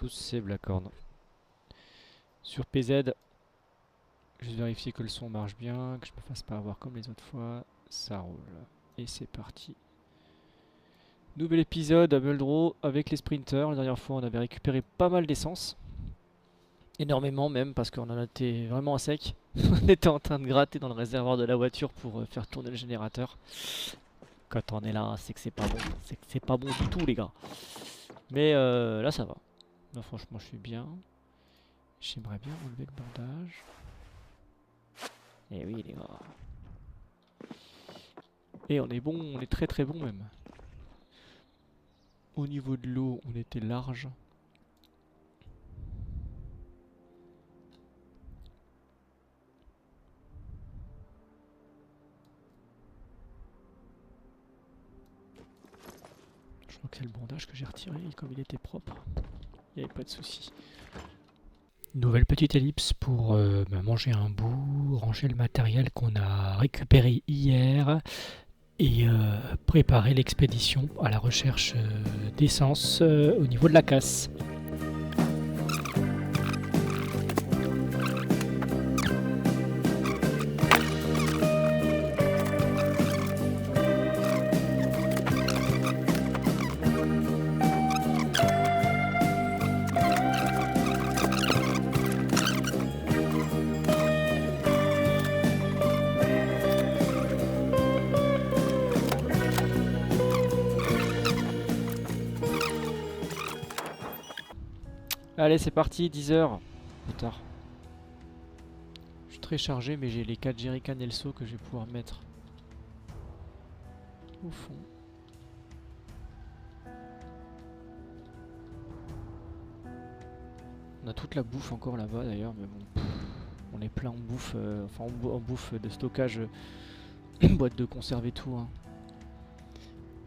tous, c'est Blackhorn. Sur PZ, juste vérifier que le son marche bien, que je me fasse pas avoir comme les autres fois. Ça roule. Et c'est parti. Nouvel épisode à Muldrow avec les sprinters. La dernière fois, on avait récupéré pas mal d'essence. Énormément même, parce qu'on en était vraiment à sec. On était en train de gratter dans le réservoir de la voiture pour faire tourner le générateur. Quand on est là, c'est que c'est pas bon. C'est que c'est pas bon du tout, les gars. Mais là, ça va. Là, franchement, je suis bien. J'aimerais bien enlever le bandage. Eh oui, les gars. Et on est bon, on est très très bon même. Au niveau de l'eau, on était large. Je crois que c'est le bandage que j'ai retiré, et comme il était propre, il n'y avait pas de souci. Nouvelle petite ellipse pour manger un bout, ranger le matériel qu'on a récupéré hier et préparer l'expédition à la recherche d'essence au niveau de la casse. Allez, c'est parti, 10h. Plus tard. Je suis très chargé, mais j'ai les 4 jerrycans et le seau que je vais pouvoir mettre au fond. On a toute la bouffe encore là-bas d'ailleurs, mais bon, on est plein en bouffe, en bouffe de stockage, boîte de conserve et tout. Hein.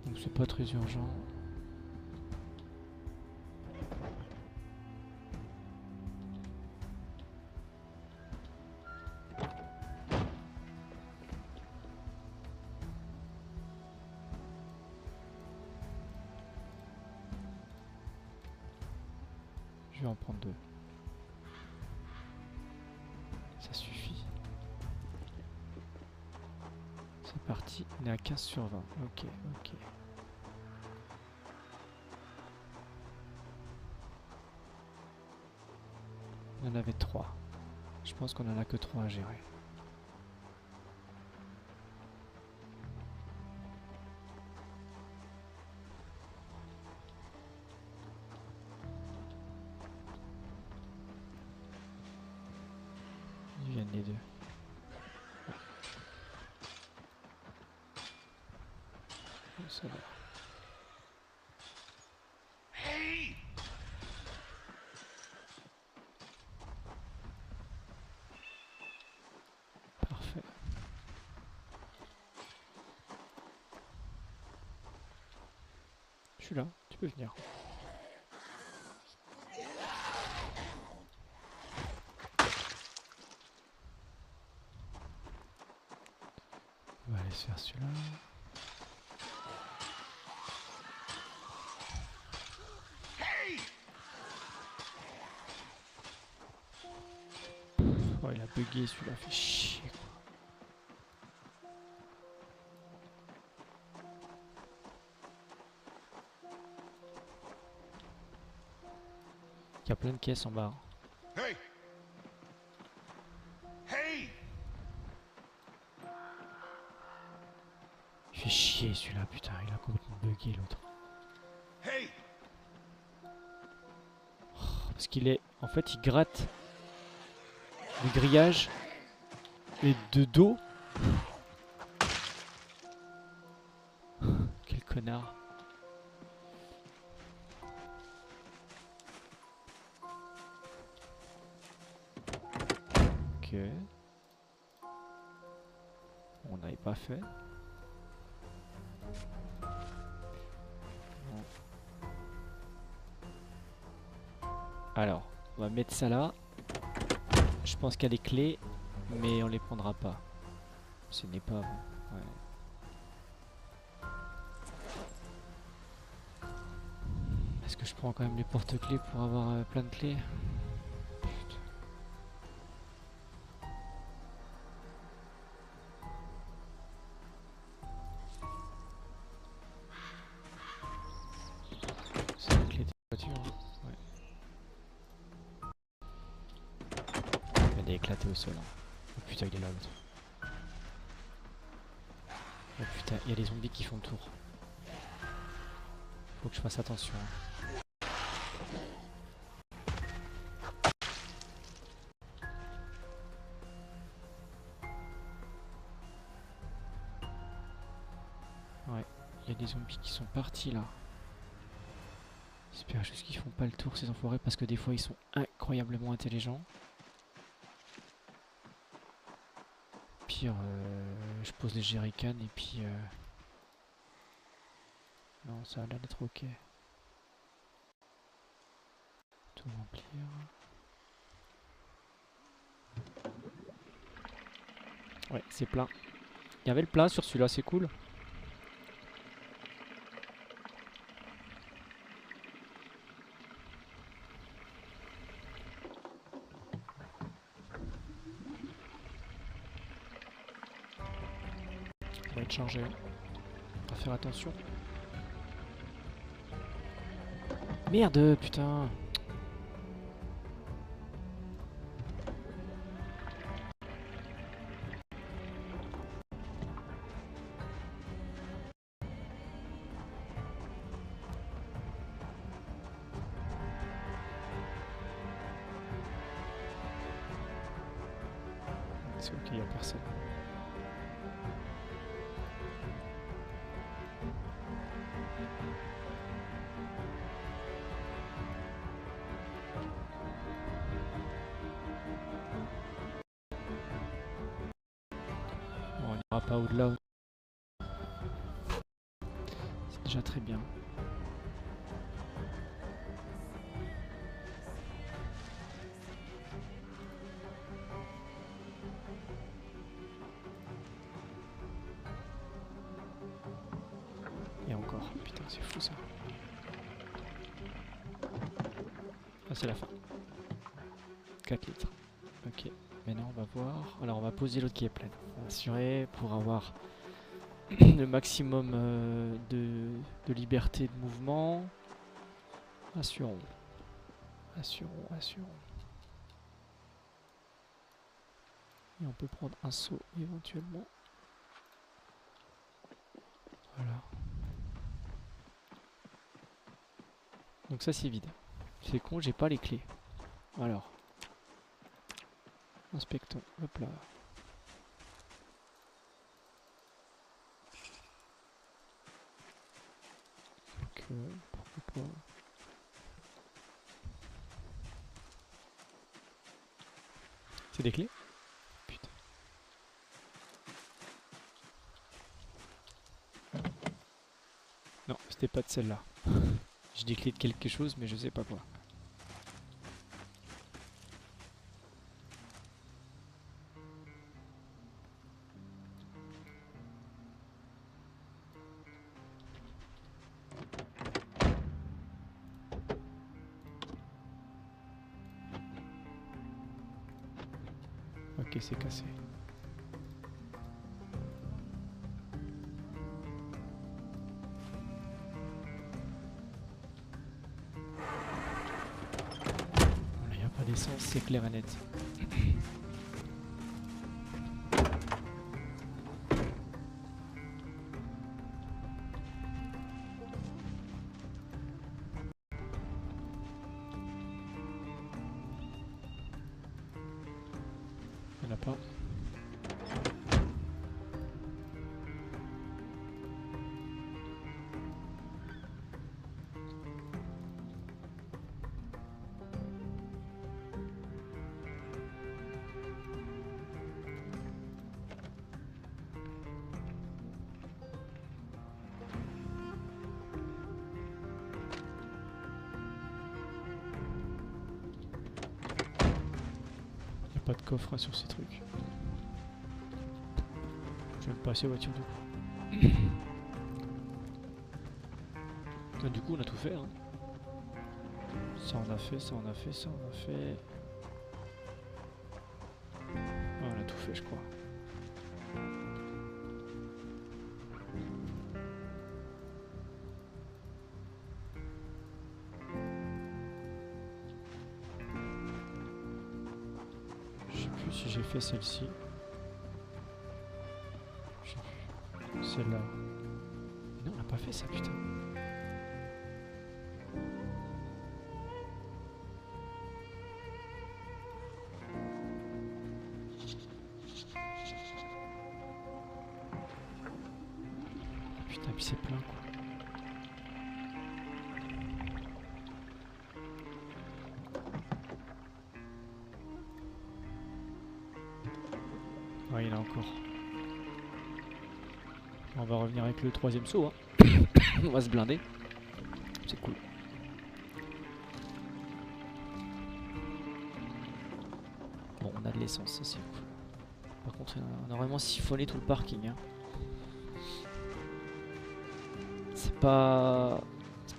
Donc c'est pas très urgent. Je vais en prendre 2. Ça suffit. C'est parti, on est à 15/20. Ok, ok. On en avait 3. Je pense qu'on en a que 3 à gérer. Ils viennent les deux. Bon, ça va. Parfait. Je suis là, tu peux venir. On va aller se faire celui-là. Oh, il a bugué celui-là, fait chier quoi. Il y a plein de caisses en bas. Hey! Hey! Il fait chier celui-là, putain, il a complètement bugué l'autre. Hey! Parce qu'il est. En fait, il gratte le grillage et de dos. Quel connard. Ok. On n'avait pas fait. Bon. Alors, on va mettre ça là. Je pense qu'il y a les clés, mais on les prendra pas. Ce n'est pas bon. Ouais. Est-ce que je prends quand même les porte-clés pour avoir plein de clés? Putain. C'est la clé des voitures. Hein. Ouais. Il est éclaté au sol. Hein. Oh putain, il est là l'autre. Oh putain, il y a les zombies qui font le tour. Faut que je fasse attention. Hein. Ouais, il y a des zombies qui sont partis là. J'espère juste qu'ils font pas le tour ces enfoirés parce que des fois ils sont incroyablement intelligents. Pire, je pose les jerrycans et puis... Non, ça a l'air d'être ok. Tout remplir. Ouais, c'est plein. Il y avait le plein sur celui-là, c'est cool. Ça va être chargé. On va faire attention. Merde, putain. C'est ok, il n'y a personne. Bon, on n'ira pas au-delà. C'est déjà très bien. Et encore, putain, c'est fou ça. Ah, c'est la fin. 4 litres. Ok, maintenant on va voir. Alors on va poser l'autre qui est pleine. On va assurer pour avoir le maximum de liberté de mouvement. Assurons. Assurons, assurons. Et on peut prendre un seau éventuellement. Voilà. Donc ça c'est vide. C'est con, j'ai pas les clés. Alors. Inspectons. Hop là. Donc, pourquoi pas. C'est des clés? Putain. Non, c'était pas de celle-là. J'ai des clés de quelque chose, mais je sais pas quoi. Ok, c'est cassé. Il n'y a pas d'essence, c'est clair et net. Il n'y en a pas. Pas de coffre sur ces trucs. J'aime pas ces voitures du coup. Du coup on a tout fait hein. Ça on a fait, ça on a fait, ça on a fait. Ah, on a tout fait je crois. Je sais plus si j'ai fait celle-ci. Je sais plus. Celle-là. Non, on n'a pas fait ça, putain. Putain, puis c'est plein quoi. Ouais, il y en a encore. On va revenir avec le troisième saut. Hein. On va se blinder. C'est cool. Bon, on a de l'essence, ça c'est cool. Par contre, on a vraiment siphonné tout le parking. Hein. C'est pas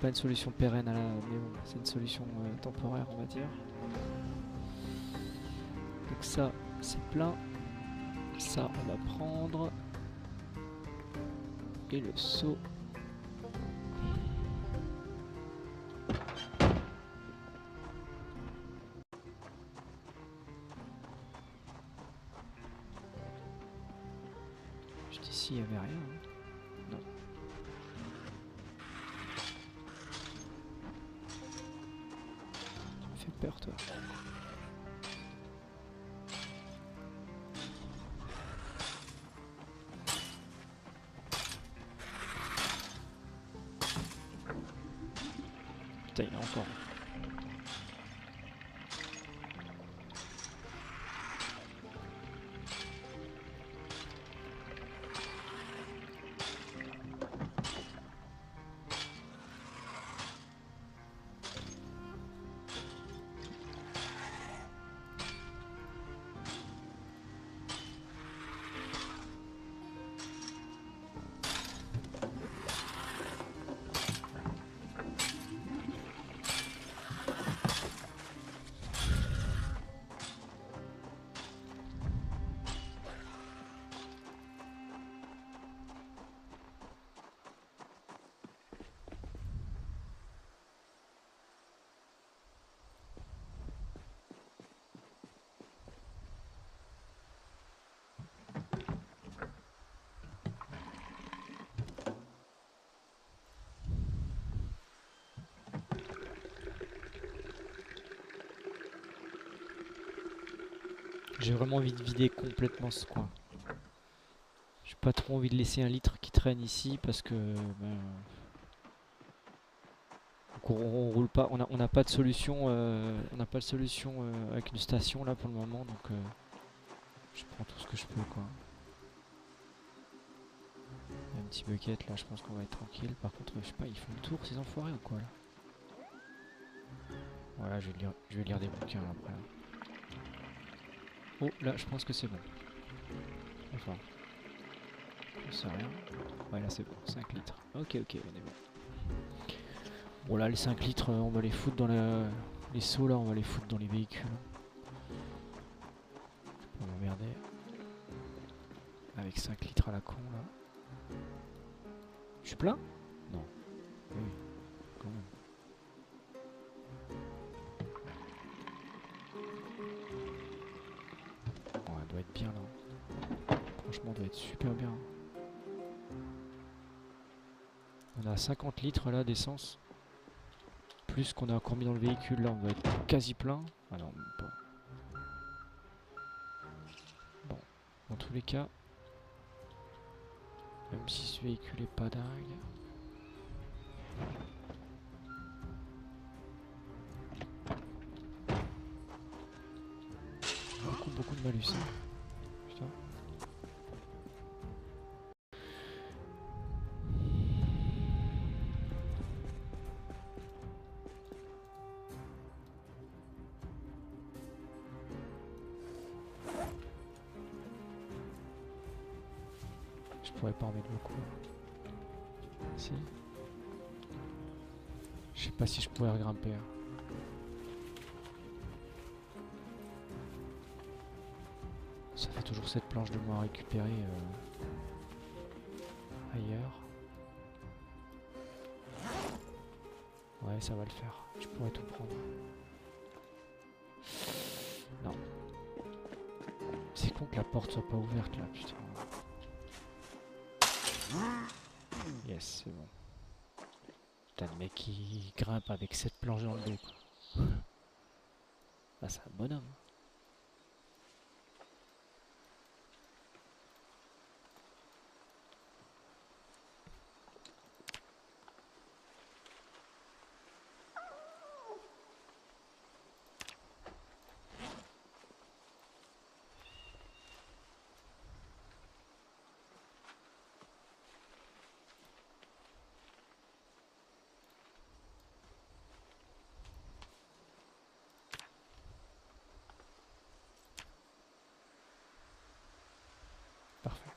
une solution pérenne, mais bon, c'est une solution temporaire, on va dire. Donc ça, c'est plein. Ça, on va prendre. Et le seau. Juste ici, il n'y avait rien. Hein. Non. Tu me fais peur, toi. Putain, il y en a encore. J'ai vraiment envie de vider complètement ce coin. J'ai pas trop envie de laisser un litre qui traîne ici parce que ben, on roule pas, on n'a pas de solution, on n'a pas de solution avec une station là pour le moment, donc je prends tout ce que je peux quoi. Il y a un petit bucket là, je pense qu'on va être tranquille. Par contre, je sais pas, ils font le tour ces enfoirés ou quoi là? Voilà, je vais lire des bouquins après là. Oh là, je pense que c'est bon. Enfin, je sais rien. Ouais, là c'est bon, 5 litres. Ok, ok, on est bon. Bon là, les 5 litres, on va les foutre dans les seaux là, on va les foutre dans les véhicules. On va m'emmerder. Avec 5 litres à la con là. Je suis plein? Non. Oui, quand même. Bon, elle doit être bien là. Franchement, elle doit être super bien. On a 50 litres là d'essence. Plus qu'on a encore mis dans le véhicule là, on doit être quasi plein. Ah non, même pas. Bon, dans tous les cas, même si ce véhicule est pas dingue. Beaucoup de malus. Hein. Putain. Je pourrais pas en mettre beaucoup. Si. Je sais pas si je pourrais regrimper. Hein. toujours cette planche de moins à récupérer ailleurs. Ouais, ça va le faire. Je pourrais tout prendre. Non. C'est con que la porte soit pas ouverte là, putain. Yes, c'est bon. Putain, le mec qui grimpe avec cette planche dans le dos, quoi. Ah, c'est un bonhomme. Parfait.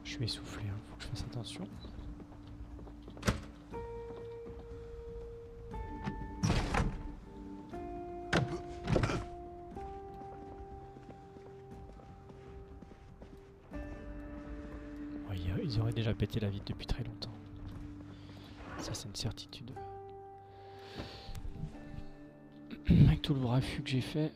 Je suis essoufflé, hein. Faut que je fasse attention. Ouais, ils auraient déjà pété la vitre depuis très longtemps. Ça, c'est une certitude. Avec tout le raffut que j'ai fait.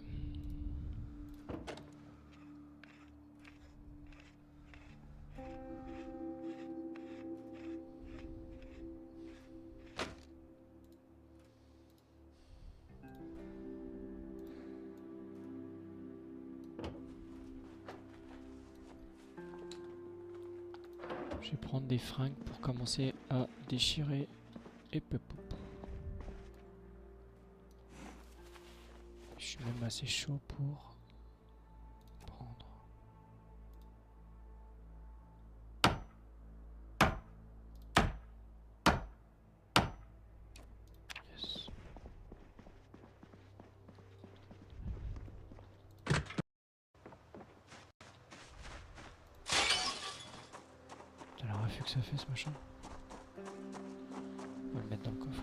Je vais prendre des fringues pour commencer à déchirer. Et peu. Je suis même assez chaud pour prendre. Yes. T'as la raffut que ça fait ce machin. On va le mettre dans le coffre.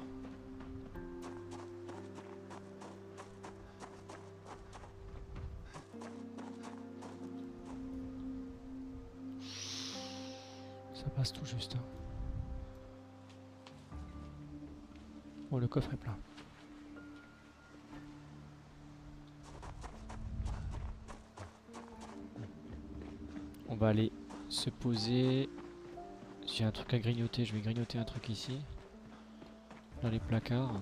Ça passe tout juste. Hein. Bon, le coffre est plein. On va aller se poser. Si j'ai un truc à grignoter, je vais grignoter un truc ici. Dans les placards.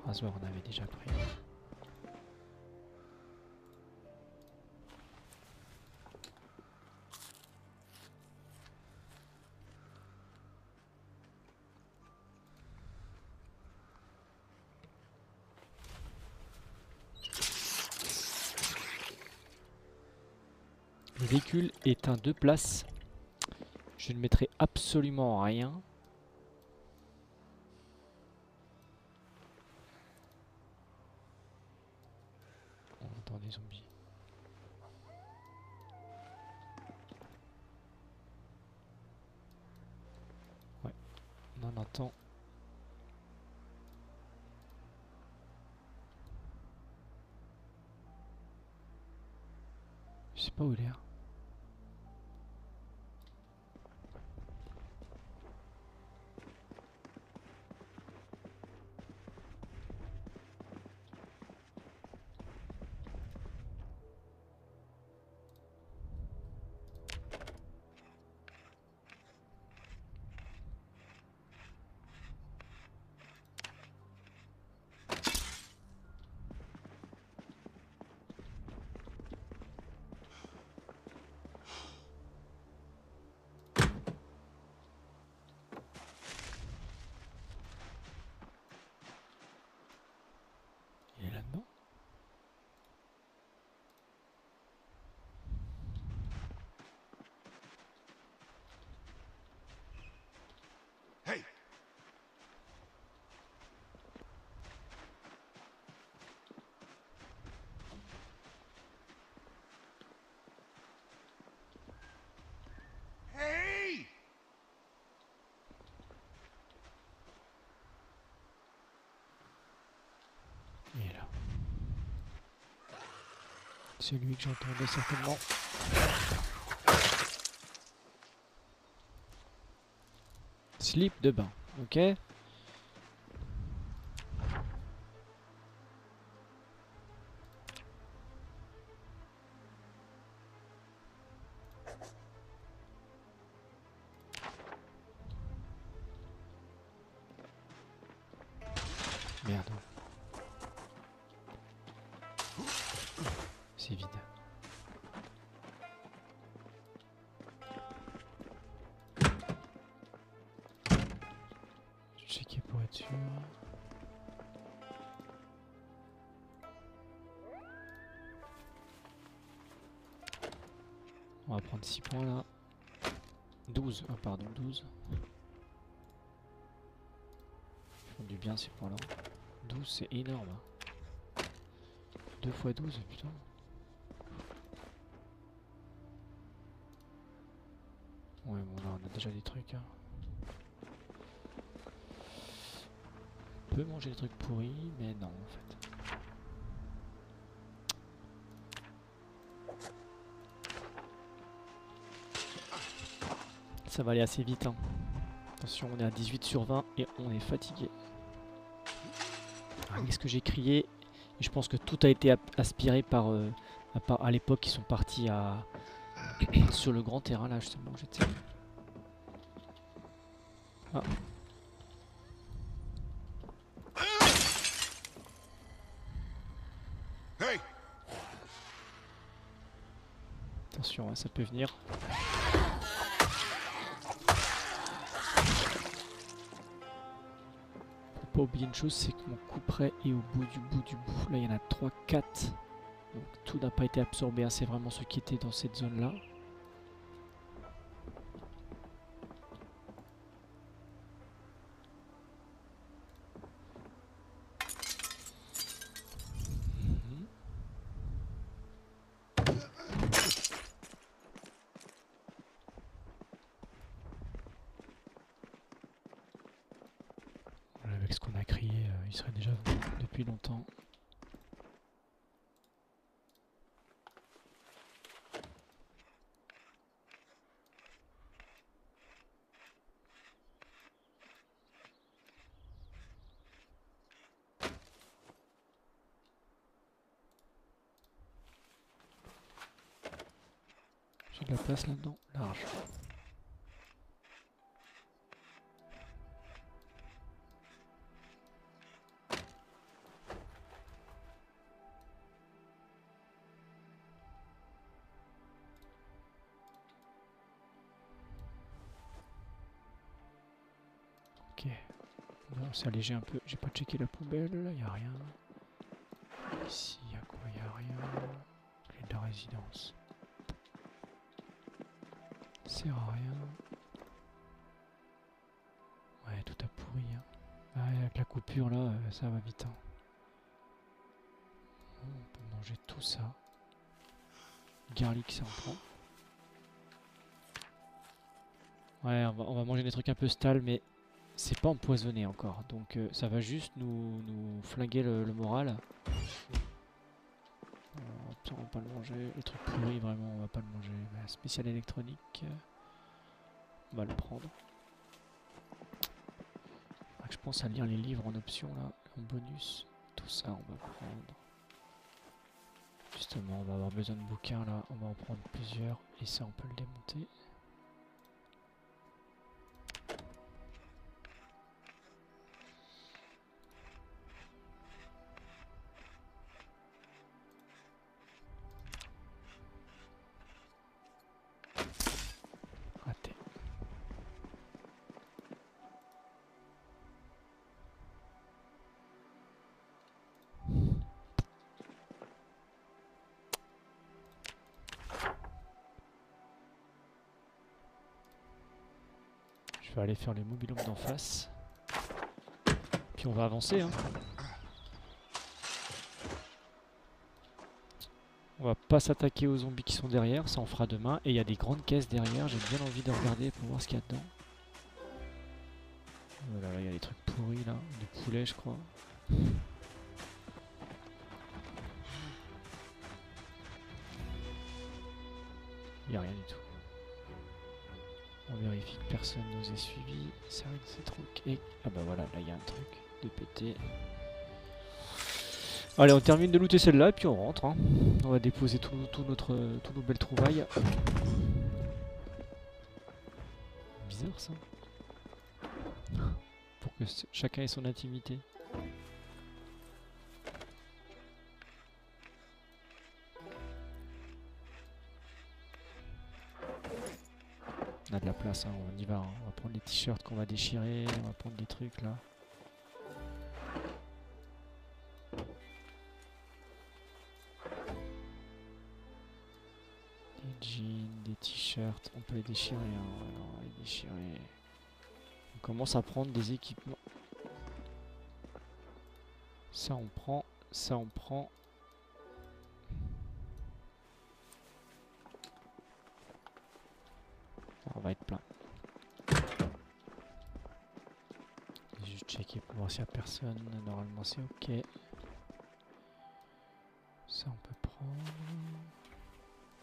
Rasoir, on avait déjà pris. Le véhicule est un 2 places. Je ne mettrai absolument rien. On entend des zombies. Ouais, on en entend. Je sais pas où il est. Hein. C'est lui que j'entendais certainement. Slip de bain, ok. Merde. C'est vide. Je vais checker pour être sûr. On va prendre 6 points là. 12, ah pardon, 12. Ils font du bien ces points là. 12 c'est énorme. 2 fois 12, putain. Ouais bon là on a déjà des trucs. Hein. On peut manger des trucs pourris, mais non en fait. Ça va aller assez vite. Hein. Attention, on est à 18 sur 20 et on est fatigué. Ah, qu'est-ce que j'ai crié? Et je pense que tout a été aspiré par... à l'époque, ils sont partis à sur le grand terrain là justement où j'étais. Ah. Hey! Attention, hein, ça peut venir. Faut pas oublier une chose, c'est que mon coup près est au bout du bout du bout. Là, il y en a 3, 4. Donc tout n'a pas été absorbé. Hein. C'est vraiment ceux qui étaient dans cette zone-là. Avec ce qu'on a crié, il serait déjà venu depuis longtemps. J'ai de la place là-dedans, large. Ok, on s'est allégé un peu. J'ai pas checké la poubelle, là, y a rien. Ici, y a quoi? Y a rien. Clé de la résidence. Sert à rien. Ouais, tout a pourri. Hein. Ah, avec la coupure là, ça va vite. Hein. On peut manger tout ça. Garlic, ça en prend. Ouais, on va manger des trucs un peu stales, mais c'est pas empoisonné encore. Donc ça va juste nous flinguer le moral. On va pas le manger. Les trucs pourris, vraiment, on va pas le manger. Mais spécial électronique, on va le prendre. Je pense à lire les livres en option, là, en bonus. Tout ça, on va prendre. Justement, on va avoir besoin de bouquins, là. On va en prendre plusieurs. Et ça, on peut le démonter. Raté. Je vais aller faire les mobilhomes d'en face. Puis on va avancer, hein. On va pas s'attaquer aux zombies qui sont derrière, ça on fera demain. Et il y a des grandes caisses derrière, j'ai bien envie de regarder pour voir ce qu'il y a dedans. Voilà, là il y a des trucs pourris là, du poulet je crois. Il n'y a rien du tout. On vérifie que personne nous ait suivi. C'est vrai que c'est trop... Et... Ah bah voilà, là il y a un truc de péter. Allez, on termine de looter celle-là et puis on rentre. Hein. On va déposer tous nos belles trouvailles. Bizarre ça. Pour que chacun ait son intimité. On a de la place, hein, on y va. Hein. On va prendre les t-shirts qu'on va déchirer, on va prendre des trucs là. Des jeans, des t-shirts, on peut les déchirer. Hein. Alors, on va les déchirer. On commence à prendre des équipements. Ça on prend, ça on prend. On va être plein. Juste checker pour voir s'il n'y a personne. Normalement c'est ok. Ça on peut prendre.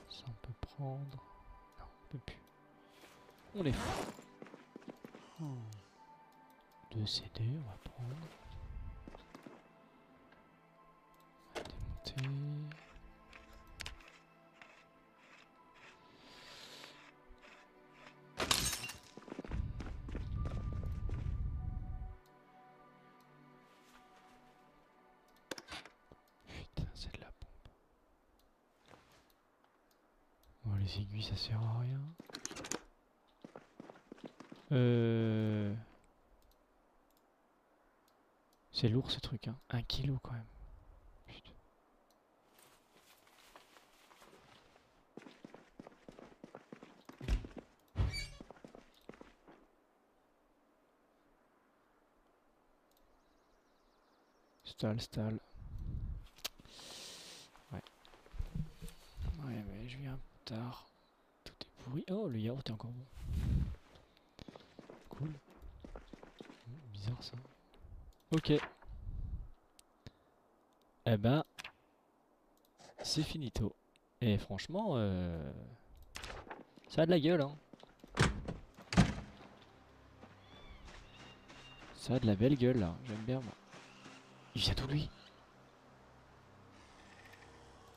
Ça on peut prendre. Non, on peut plus. On est fou. 2 CD, on va prendre. On va démonter. Putain, c'est de la pompe. Bon, les aiguilles, ça sert à rien. C'est lourd ce truc, hein. 1 kilo quand même. Putain. Stall. Ouais. Ouais, mais je viens tard. Tout est pourri. Oh, le yaourt est encore bon. Cool. Bizarre ça. Ok. Eh ben, c'est finito. Et franchement, ça a de la gueule, hein. Ça a de la belle gueule, là. J'aime bien, moi. Il vient d'où, lui?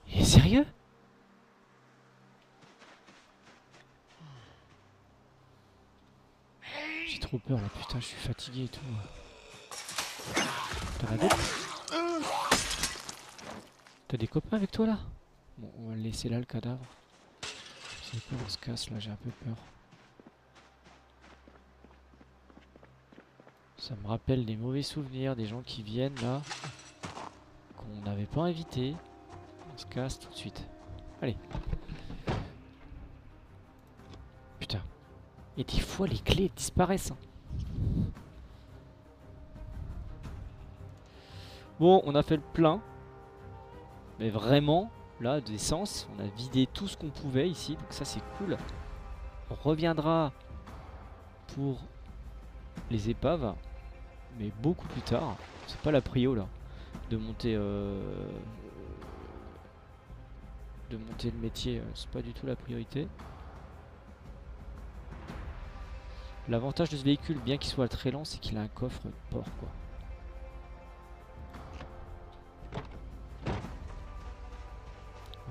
Il est sérieux? J'ai trop peur, là. Putain, je suis fatigué et tout. T'as la T'as des copains avec toi, là? Bon, on va le laisser là, le cadavre. J'ai peur, on se casse, là. J'ai un peu peur. Ça me rappelle des mauvais souvenirs, des gens qui viennent, là. Qu'on n'avait pas invité. On se casse tout de suite. Allez. Putain. Et des fois, les clés disparaissent. Hein. Bon, on a fait le plein. Mais vraiment, là, d'essence, on a vidé tout ce qu'on pouvait ici. Donc ça, c'est cool. On reviendra pour les épaves. Mais beaucoup plus tard. C'est pas la prio, là. De monter le métier. C'est pas du tout la priorité. L'avantage de ce véhicule, bien qu'il soit très lent, c'est qu'il a un coffre port, quoi.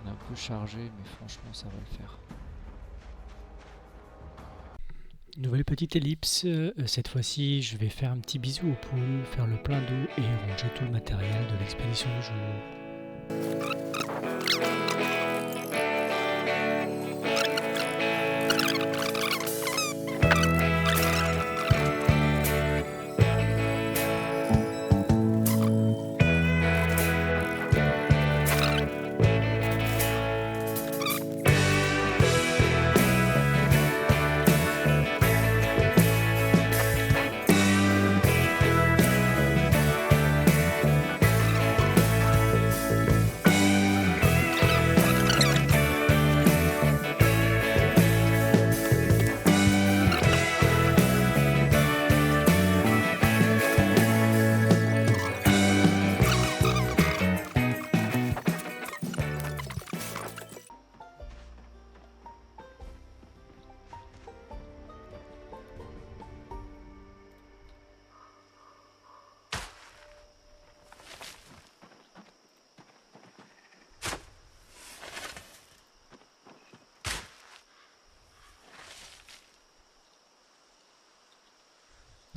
On est un peu chargé, mais franchement, ça va le faire. Nouvelle petite ellipse. Cette fois-ci, je vais faire un petit bisou aux poules, faire le plein d'eau et ranger tout le matériel de l'expédition du jour.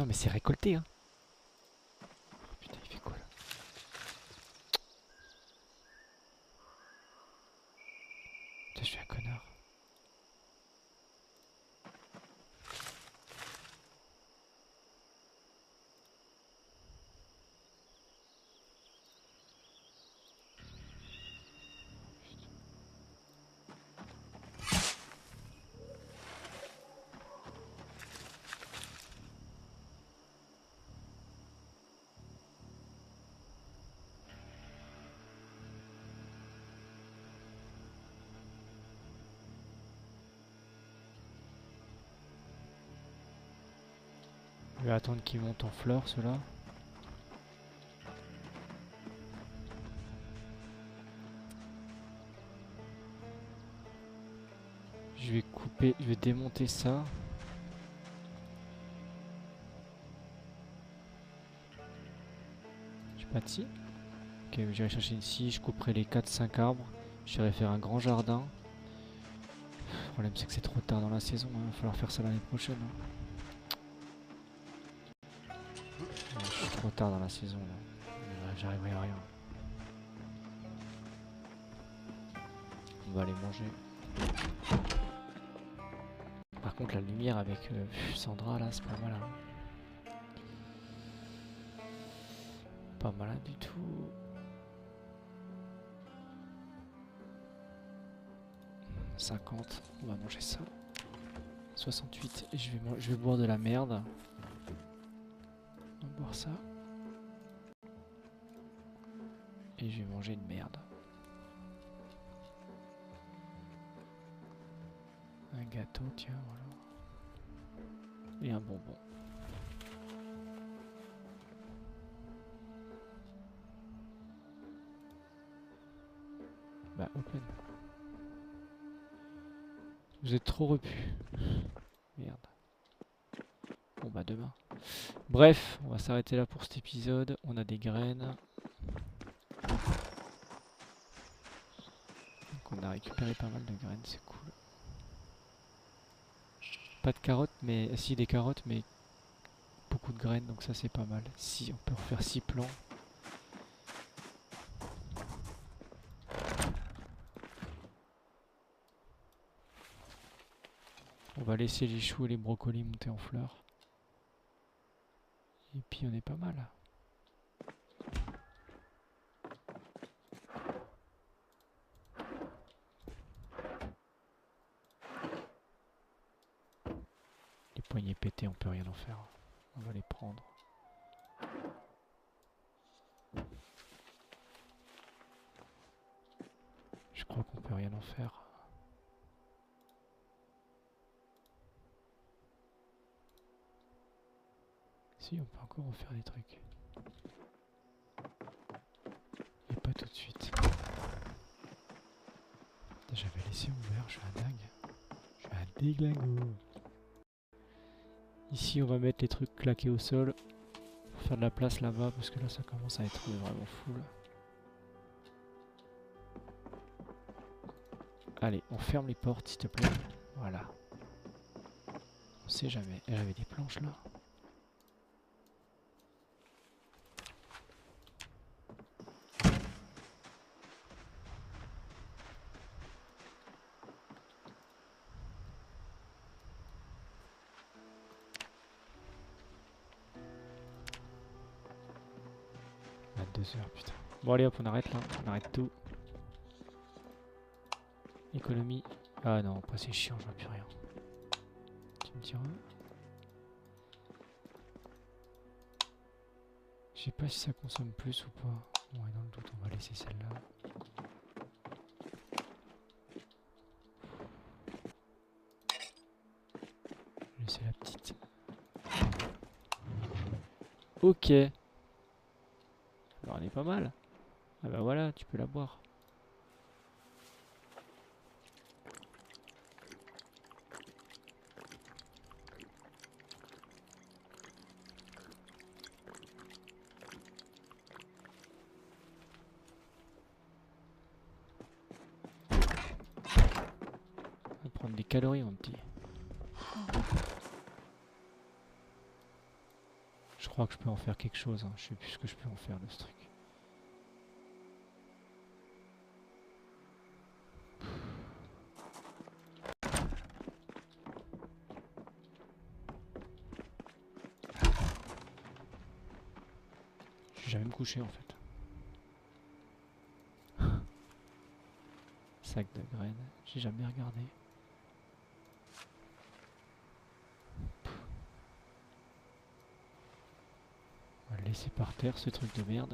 Non mais c'est récolté hein. Oh, putain il fait quoi là? Putain je suis un connard. Je vais attendre qu'il monte en fleurs ceux-là. Je vais couper, je vais démonter ça. J'ai pas de scie. Ok, j'irai chercher une scie, je couperai les 4-5 arbres. J'irai faire un grand jardin. Le problème c'est que c'est trop tard dans la saison, il va falloir faire ça l'année prochaine. Ouais, je suis trop tard dans la saison là. J'arriverai à rien. On va aller manger. Par contre la lumière avec Sandra là c'est pas mal hein. Pas malin du tout. « 50, on va manger ça. 68, et je vais boire de la merde. On va boire ça. Et je vais manger une merde. Un gâteau, tiens, voilà. Et un bonbon. Bah, open. Vous êtes trop repu. Merde. Bon bah demain. Bref, on va s'arrêter là pour cet épisode. On a des graines. Donc on a récupéré pas mal de graines, c'est cool. Pas de carottes, mais si des carottes, mais beaucoup de graines, donc ça c'est pas mal. Si on peut refaire 6 plants. On va laisser les choux et les brocolis monter en fleurs. Et puis on est pas mal. Les poignées pétées, on peut rien en faire. On va les prendre. Je crois qu'on peut rien en faire. Si, on peut encore en faire des trucs. Mais pas tout de suite. J'avais laissé ouvert, je suis un dingue. Je suis un déglingo. Ici, on va mettre les trucs claqués au sol. Pour faire de la place là-bas, parce que là, ça commence à être vraiment full. Allez, on ferme les portes, s'il te plaît. Voilà. On sait jamais. J'avais des planches là. À 2 heures, putain. Bon, allez hop, on arrête là. On arrête tout. Économie. Ah non, pas c'est chiant, je vois plus rien. Tu me diras. Je sais pas si ça consomme plus ou pas. Bon, et dans le doute, on va laisser celle-là. Je vais laisser la petite. Ok. Alors, elle est pas mal. Ah bah voilà, tu peux la boire. On va prendre des calories, mon petit. crois que je peux en faire quelque chose. Hein. Je sais plus ce que je peux en faire de ce truc. Je vais jamais me coucher en fait. Sac de graines, j'ai jamais regardé. On va le laisser par terre ce truc de merde.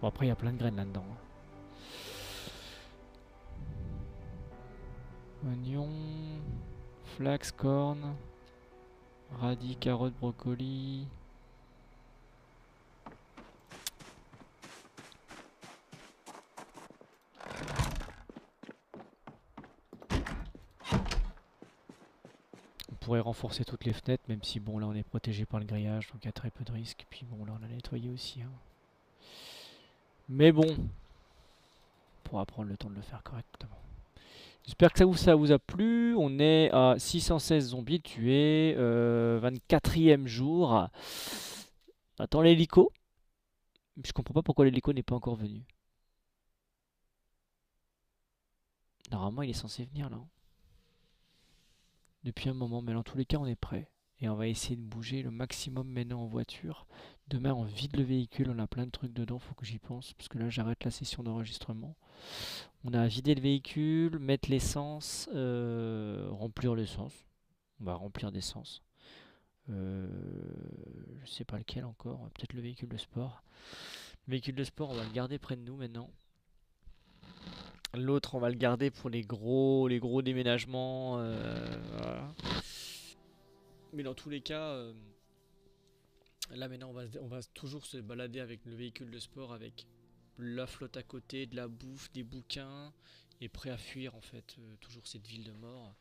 Bon après il y a plein de graines là-dedans. Oignon, flax, corn, radis, carottes, brocoli. On pourrait renforcer toutes les fenêtres, même si bon là on est protégé par le grillage, donc il y a très peu de risques. Puis bon là on a nettoyé aussi. Hein. Mais bon, on pourra prendre le temps de le faire correctement. J'espère que ça vous a plu. On est à 616 zombies tués, 24e jour. Attends l'hélico. Je comprends pas pourquoi l'hélico n'est pas encore venu. Normalement il est censé venir là. Hein. Depuis un moment, mais dans tous les cas on est prêt. Et on va essayer de bouger le maximum maintenant en voiture. Demain on vide le véhicule, on a plein de trucs dedans, faut que j'y pense. Parce que là j'arrête la session d'enregistrement. On a à vider le véhicule, mettre l'essence, remplir l'essence. On va remplir d'essence. Je sais pas lequel encore, peut-être le véhicule de sport. Le véhicule de sport, on va le garder près de nous maintenant. L'autre, on va le garder pour les gros déménagements. Voilà. Mais dans tous les cas, là maintenant, on va toujours se balader avec le véhicule de sport, avec la flotte à côté, de la bouffe, des bouquins, et prêt à fuir en fait. Toujours cette ville de mort.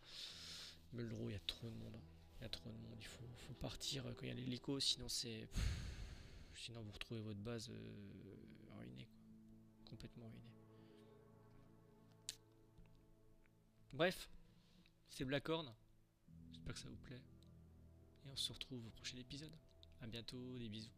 Muldrow, il y a trop de monde. Il y a trop de monde. Il faut partir quand il y a l'hélico, sinon c'est. Sinon vous retrouvez votre base ruinée, quoi. Complètement ruinée. Bref, c'est Blackhorn. J'espère que ça vous plaît. Et on se retrouve au prochain épisode. A bientôt, des bisous.